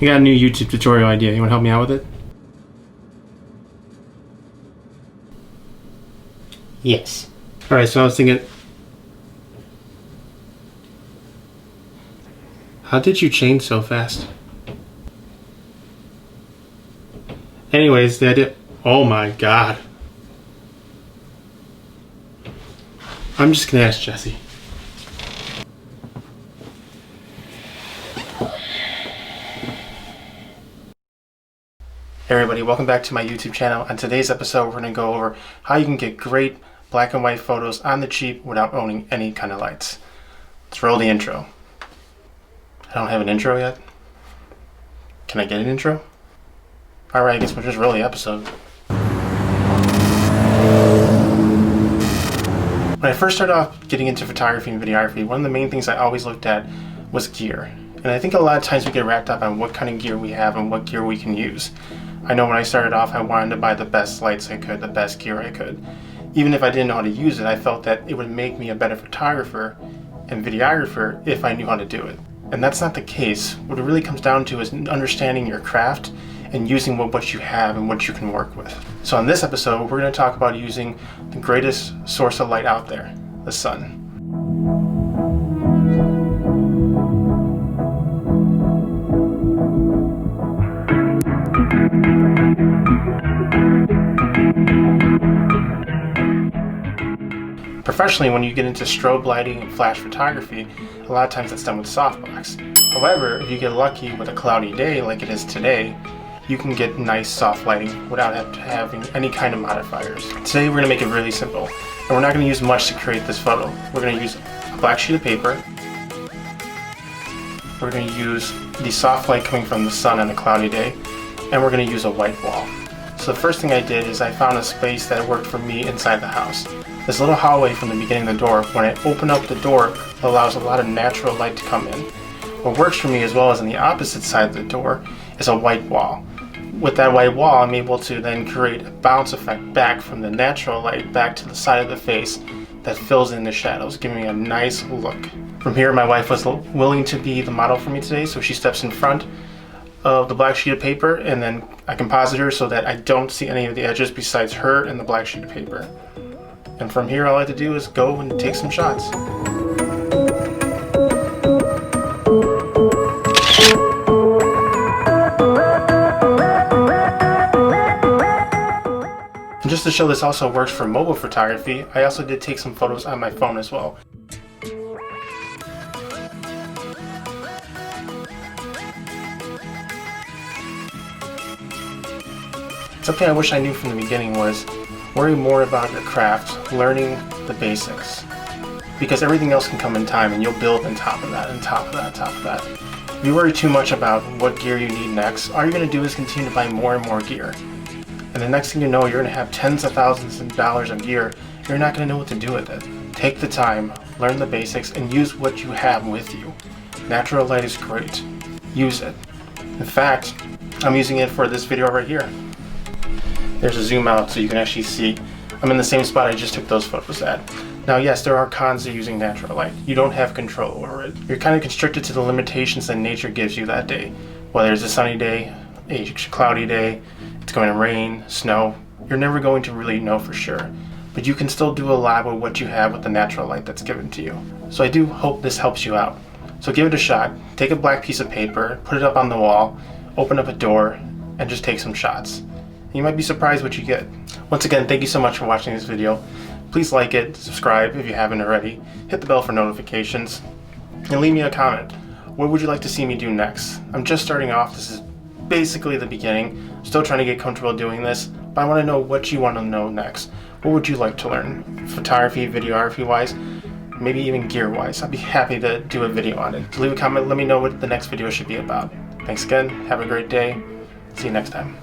I got a new YouTube tutorial idea. You want to help me out with it? Yes. Alright, so I was thinking... How did you change so fast? Anyways, the idea... Oh my god. I'm just gonna ask Jesse. Hey everybody, welcome back to my YouTube channel. On today's episode, we're going to go over how you can get great black and white photos on the cheap without owning any kind of lights. Let's roll the intro. I don't have an intro yet. Can I get an intro? Alright, I guess we'll just roll the episode. When I first started off getting into photography and videography, one of the main things I always looked at was gear. And I think a lot of times we get wrapped up on what kind of gear we have and what gear we can use. I know when I started off, I wanted to buy the best lights I could, the best gear I could. Even if I didn't know how to use it, I felt that it would make me a better photographer and videographer if I knew how to do it. And that's not the case. What it really comes down to is understanding your craft and using what you have and what you can work with. So in this episode, we're going to talk about using the greatest source of light out there, the sun. Professionally, when you get into strobe lighting and flash photography, a lot of times that's done with softbox. However, if you get lucky with a cloudy day like it is today, you can get nice soft lighting without having any kind of modifiers. Today we're going to make it really simple, and we're not going to use much to create this photo. We're going to use a black sheet of paper. We're going to use the soft light coming from the sun on a cloudy day, and we're going to use a white wall. So the first thing I did is I found a space that worked for me inside the house. This little hallway from the beginning of the door, when I open up the door, it allows a lot of natural light to come in. What works for me as well as on the opposite side of the door is a white wall. With that white wall, I'm able to then create a bounce effect back from the natural light back to the side of the face that fills in the shadows, giving me a nice look. From here, my wife was willing to be the model for me today, so she steps in front of the black sheet of paper, and then I composite her so that I don't see any of the edges besides her and the black sheet of paper. And from here, all I have to do is go and take some shots. And just to show this also works for mobile photography, I also did take some photos on my phone as well. Something I wish I knew from the beginning was worry more about your craft, learning the basics. Because everything else can come in time and you'll build on top of that, on top of that, on top of that. If you worry too much about what gear you need next, all you're going to do is continue to buy more and more gear. And the next thing you know, you're going to have tens of thousands of dollars of gear. You're not going to know what to do with it. Take the time, learn the basics, and use what you have with you. Natural light is great. Use it. In fact, I'm using it for this video right here. There's a zoom out so you can actually see I'm in the same spot I just took those photos at. Now yes, there are cons to using natural light. You don't have control over it. You're kind of constricted to the limitations that nature gives you that day. Whether it's a sunny day, a cloudy day, it's going to rain, snow, you're never going to really know for sure. But you can still do a lot with what you have with the natural light that's given to you. So I do hope this helps you out. So give it a shot. Take a black piece of paper, put it up on the wall, open up a door, and just take some shots. You might be surprised what you get. Once again, thank you so much for watching this video. Please like it, subscribe if you haven't already, hit the bell for notifications, and leave me a comment. What would you like to see me do next? I'm just starting off. This is basically the beginning. Still trying to get comfortable doing this, but I want to know what you want to know next. What would you like to learn? Photography, videography wise, maybe even gear wise. I'd be happy to do a video on it. Leave a comment, let me know what the next video should be about. Thanks again, have a great day. See you next time.